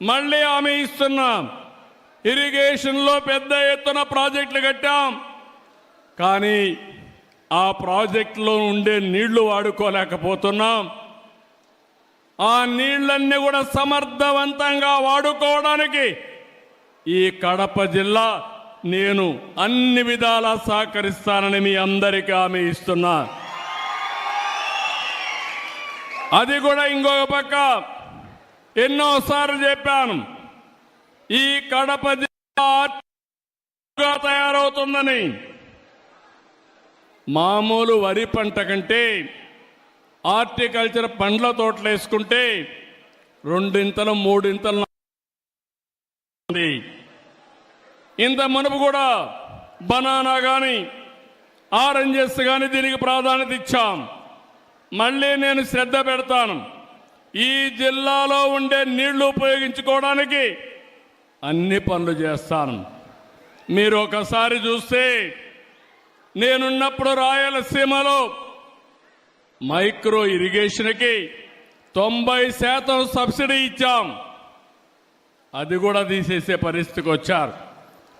మళ్ళీ హామీ ఇస్తున్నాం. ఇరిగేషన్లో పెద్ద ఎత్తున ప్రాజెక్టులు కట్టాం, కానీ ఆ ప్రాజెక్టులో ఉండే నీళ్లు వాడుకోలేకపోతున్నాం. ఆ నీళ్లన్నీ కూడా సమర్థవంతంగా వాడుకోవడానికి ఈ కడప జిల్లా నేను అన్ని విధాలా సహకరిస్తానని మీ అందరికీ హామీ ఇస్తున్నా. అది కూడా ఇంకొక పక్క ఎన్నోసార్లు చెప్పాను, ఈ కడప జిల్లా తయారవుతుందని. మామూలు వరి పంట కంటే హార్టికల్చర్ పండ్ల తోటలు వేసుకుంటే రెండింతలు మూడింతలు. ఇంత మునుపు కూడా బనానా కానీ ఆరెంజెస్ కానీ దీనికి ప్రాధాన్యత ఇచ్చాం. మళ్ళీ నేను శ్రద్ధ పెడతాను. ఈ జిల్లాలో ఉండే నీళ్లు ఉపయోగించుకోవడానికి అన్ని పనులు చేస్తాను. మీరు ఒకసారి చూస్తే నేనున్నప్పుడు రాయలసీమలో మైక్రో ఇరిగేషన్కి 90% సబ్సిడీ ఇచ్చాం. అది కూడా తీసేసే పరిస్థితికి వచ్చారు.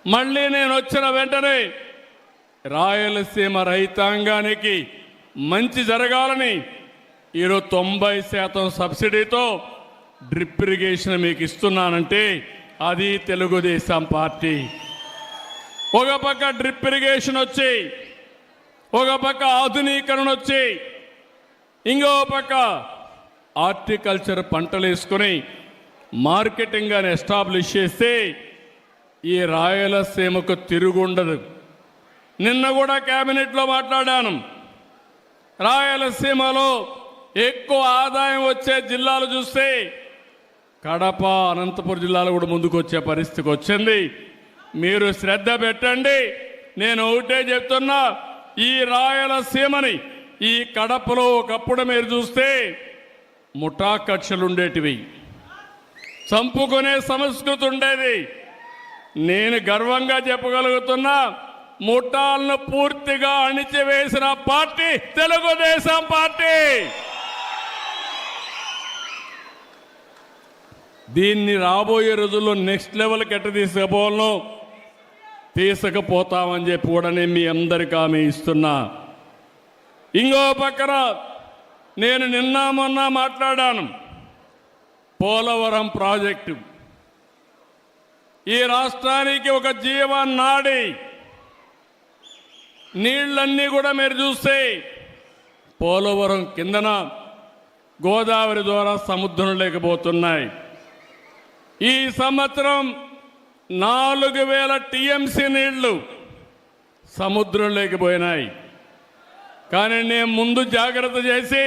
మళ్ళీ నేను వచ్చిన వెంటనే రాయలసీమ రైతాంగానికి మంచి జరగాలని ఈరోజు 90% సబ్సిడీతో డ్రిప్ ఇరిగేషన్ మీకు ఇస్తున్నానంటే అది తెలుగుదేశం పార్టీ. ఒక పక్క డ్రిప్ ఇరిగేషన్ వచ్చి, ఒక పక్క ఆధునీకరణ వచ్చి, ఇంకో పక్క హార్టికల్చర్ పంటలు వేసుకొని మార్కెటింగ్ అని ఎస్టాబ్లిష్ చేస్తే ఈ రాయలసీమకు తిరుగుండదు. నిన్న కూడా కేబినెట్లో మాట్లాడాను. రాయలసీమలో ఎక్కువ ఆదాయం వచ్చే జిల్లాలు చూస్తే కడప, అనంతపురం జిల్లాలు కూడా ముందుకు వచ్చే పరిస్థితికి వచ్చింది. మీరు శ్రద్ధ పెట్టండి. నేను ఒకటే చెప్తున్నా, ఈ రాయలసీమని, ఈ కడపలో ఒకప్పుడు మీరు చూస్తే ముఠా కక్షలు ఉండేటివి, చంపుకునే సంస్కృతి ఉండేది. నేను గర్వంగా చెప్పగలుగుతున్నా, ముఠాలను పూర్తిగా అణిచివేసిన పార్టీ తెలుగుదేశం పార్టీ. దీన్ని రాబోయే రోజుల్లో నెక్స్ట్ లెవెల్కి ఎట్ట తీసుకుపోవాలో తీసుకుపోతామని చెప్పి కూడా నేను మీ అందరికీ హామీ ఇస్తున్నా. ఇంకో పక్కన నేను నిన్న మొన్న మాట్లాడాను, పోలవరం ప్రాజెక్టు ఈ రాష్ట్రానికి ఒక జీవనాడి. నీళ్ళన్నీ కూడా మీరు చూస్తే పోలవరం కిందన గోదావరి ద్వారా సముద్రం లేకపోతున్నాయి. ఈ సంవత్సరం 4000 టీఎంసీ నీళ్లు సముద్రం లేకపోయినాయి. కానీ నేను ముందు జాగ్రత్త చేసి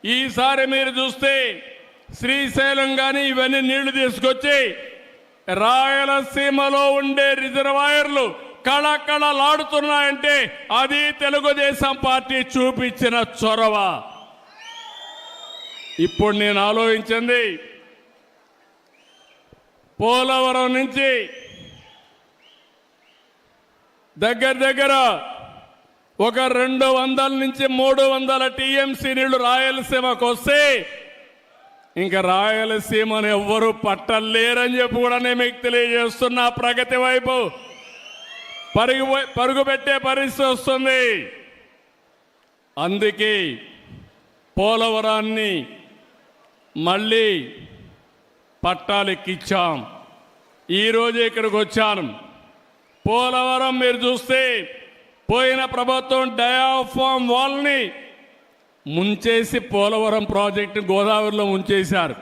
ఈసారి మీరు చూస్తే శ్రీశైలం కానీ ఇవన్నీ నీళ్లు తీసుకొచ్చి రాయలసీమలో ఉండే రిజర్వాయర్లు కళకళలాడుతున్నాయంటే అది తెలుగుదేశం పార్టీ చూపించిన చొరవ. ఇప్పుడు నేను ఆలోచించింది, పోలవరం నుంచి దగ్గర ఒక 200 నుంచి 300 టీఎంసీ నీళ్లు రాయలసీమకు వస్తే ఇంకా రాయలసీమను ఎవ్వరూ పట్టలేరని చెప్పి కూడా నేను మీకు తెలియజేస్తున్నా. ప్రగతి వైపు పరుగు పెట్టే పరిస్థితి వస్తుంది. అందుకే పోలవరాన్ని మళ్ళీ పట్టాలెక్కించాం. ఈరోజు ఇక్కడికి వచ్చాను. పోలవరం మీరు చూస్తే పోయిన ప్రభుత్వం డయాఫామ్ వాల్ని ముంచేసి పోలవరం ప్రాజెక్టు గోదావరిలో ముంచేశారు.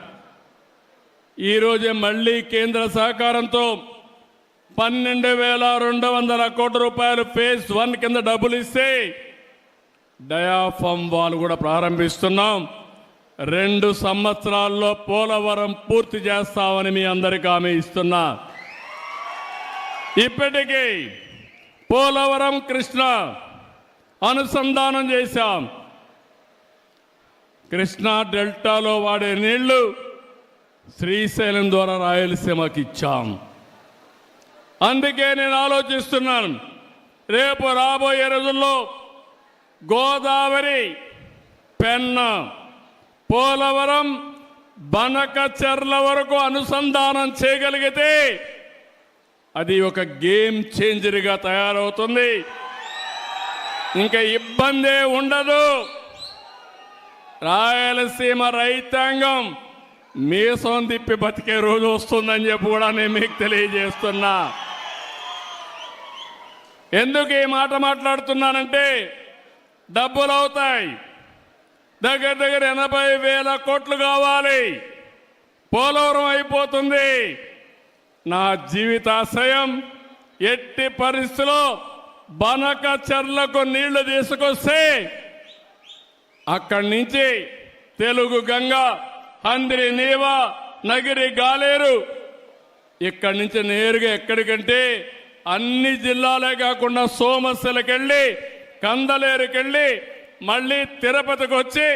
ఈరోజే మళ్ళీ కేంద్ర సహకారంతో 12,200 కోట్ల రూపాయలు ఫేజ్ 1 కింద డబ్బులు ఇస్తే డయాఫామ్ వాల్ కూడా ప్రారంభిస్తున్నాం. 2 సంవత్సరాల్లో పోలవరం పూర్తి చేస్తామని మీ అందరికీ హామీ ఇస్తున్నా. ఇప్పటికీ పోలవరం కృష్ణ అనుసంధానం చేశాం. కృష్ణా డెల్టాలో వాడే నీళ్లు శ్రీశైలం ద్వారా రాయలసీమకి ఇచ్చాం. అందుకే నేను ఆలోచిస్తున్నాను, రేపు రాబోయే రోజుల్లో గోదావరి, పెన్నా, పోలవరం బనకచెర్ల వరకు అనుసంధానం చేయగలిగితే అది ఒక గేమ్ చేంజర్గా తయారవుతుంది. ఇంకా ఇబ్బందే ఉండదు. రాయలసీమ రైతాంగం మీసం తిప్పి బతికే రోజు వస్తుందని చెప్పి కూడా నేను మీకు తెలియజేస్తున్నా. ఎందుకు ఈ మాట మాట్లాడుతున్నానంటే డబ్బులు అవుతాయి. దగ్గర దగ్గర 80,000 కోట్లు కావాలి. పోలవరం అయిపోతుంది. నా జీవితాశయం ఎట్టి పరిస్థితిలో బనకచెర్లకు నీళ్లు తీసుకొస్తే అక్కడి నుంచి తెలుగు గంగ, హంద్రి నీవ, నగిరి గాలేరు ఇక్కడి నుంచి నేరుగా ఎక్కడికంటే అన్ని జిల్లాలే కాకుండా సోమశిలకెళ్ళి, కందలేరుకెళ్ళి, మళ్ళీ తిరుపతికి వచ్చి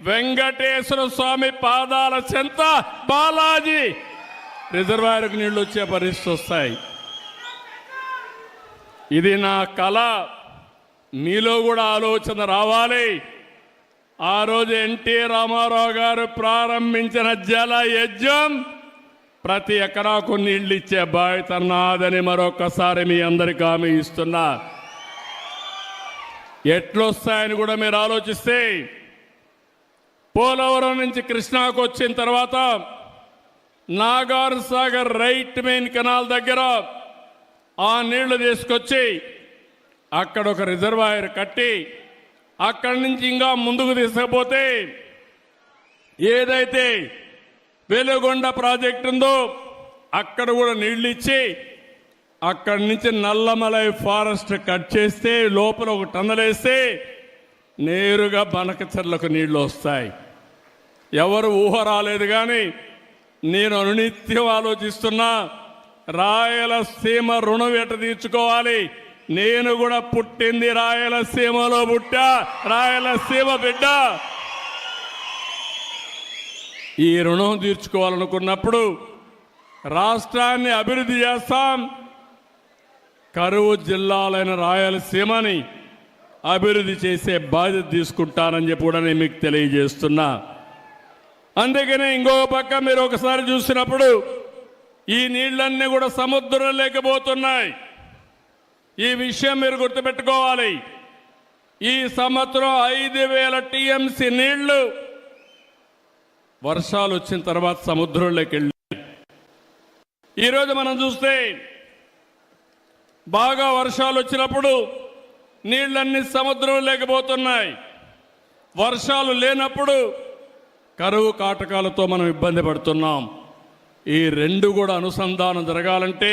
వెంకటేశ్వర స్వామి పాదాల చెంత బాలాజీ రిజర్వాయర్కు నీళ్లు వచ్చే పరిస్థితి వస్తాయి. ఇది నా కళ. మీలో కూడా ఆలోచన రావాలి. ఆ రోజు ఎన్టీ రామారావు గారు ప్రారంభించిన జల యజ్ఞం ప్రతి ఎకరాకు నీళ్లు ఇచ్చే బాధ్యత నాదని మరొకసారి మీ అందరికీ హామీ ఇస్తున్నా. ఎట్లొస్తాయని కూడా మీరు ఆలోచిస్తే పోలవరం నుంచి కృష్ణాకు వచ్చిన తర్వాత Nagar Sagar right main canal దగ్గర ఆ నీళ్లు తీసుకొచ్చి అక్కడ ఒక రిజర్వాయర్ కట్టి అక్కడి నుంచి ఇంకా ముందుకు తీసుకుపోతే ఏదైతే వెలుగొండ ప్రాజెక్టు ఉందో అక్కడ కూడా నీళ్లు ఇచ్చి అక్కడి నుంచి నల్లమలై ఫారెస్ట్ కట్ చేస్తే లోపల ఒక టన్నల్ వేస్తే నేరుగా బనకచెర్లకు నీళ్లు వస్తాయి. ఎవరు ఊహ రాలేదు. కానీ నేను అనునిత్యం ఆలోచిస్తున్నా, రాయలసీమ రుణం ఎట తీర్చుకోవాలి. నేను కూడా పుట్టింది రాయలసీమలో, పుట్టా రాయలసీమ బిడ్డ. ఈ రుణం తీర్చుకోవాలనుకున్నప్పుడు రాష్ట్రాన్ని అభివృద్ధి చేస్తాం. కరువు జిల్లాలైన రాయలసీమని అభివృద్ధి చేసే బాధ్యత తీసుకుంటానని చెప్పి కూడా నేను మీకు తెలియజేస్తున్నా. అందుకనే ఇంకో పక్క మీరు ఒకసారి చూసినప్పుడు ఈ నీళ్ళన్నీ కూడా సముద్రం లేకపోతున్నాయి. ఈ విషయం మీరు గుర్తుపెట్టుకోవాలి. ఈ సంవత్సరం 5,000 టీఎంసీ నీళ్లు వర్షాలు వచ్చిన తర్వాత సముద్రంలోకి వెళ్ళి ఈరోజు మనం చూస్తే బాగా వర్షాలు వచ్చినప్పుడు నీళ్ళన్నీ సముద్రం లేకపోతున్నాయి. వర్షాలు లేనప్పుడు కరువు కాటకాలతో మనం ఇబ్బంది పడుతున్నాం. ఈ రెండు కూడా అనుసంధానం జరగాలంటే,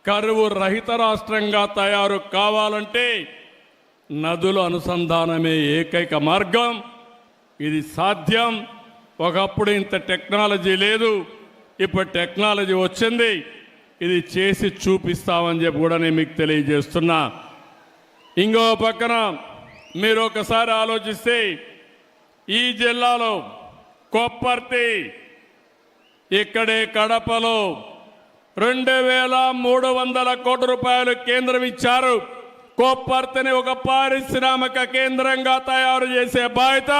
కరువు రహిత రాష్ట్రంగా తయారు కావాలంటే నదుల అనుసంధానమే ఏకైక మార్గం. ఇది సాధ్యం. ఒకప్పుడు ఇంత టెక్నాలజీ లేదు, ఇప్పుడు టెక్నాలజీ వచ్చింది. ఇది చేసి చూపిస్తామని చెప్పి కూడా నేను మీకు తెలియజేస్తున్నా. ఇంకో పక్కన మీరు ఒకసారి ఆలోచిస్తే ఈ జిల్లాలో కొప్పర్తి, ఇక్కడే కడపలో 2,300 కోట్ల రూపాయలు కేంద్రం ఇచ్చారు. కొప్పర్తిని ఒక పారిశ్రామిక కేంద్రంగా తయారు చేసే బాధ్యత,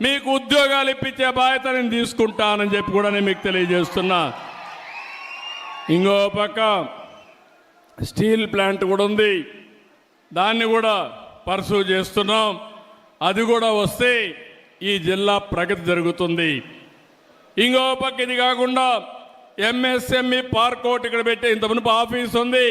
మీకు ఉద్యోగాలు ఇప్పించే బాధ్యత నేను తీసుకుంటానని చెప్పి కూడా నేను మీకు తెలియజేస్తున్నా. ఇంకో పక్క స్టీల్ ప్లాంట్ కూడా ఉంది, దాన్ని కూడా పర్సూ చేస్తున్నాం. అది కూడా వస్తే ఈ జిల్లా ప్రగతి జరుగుతుంది. ఇంకో పక్క ఇది కాకుండా ఎంఎస్ఎంఈ పార్క్ ఒకటి ఇక్కడ పెట్టే ఇంత మునుపు ఆఫీస్ ఉంది.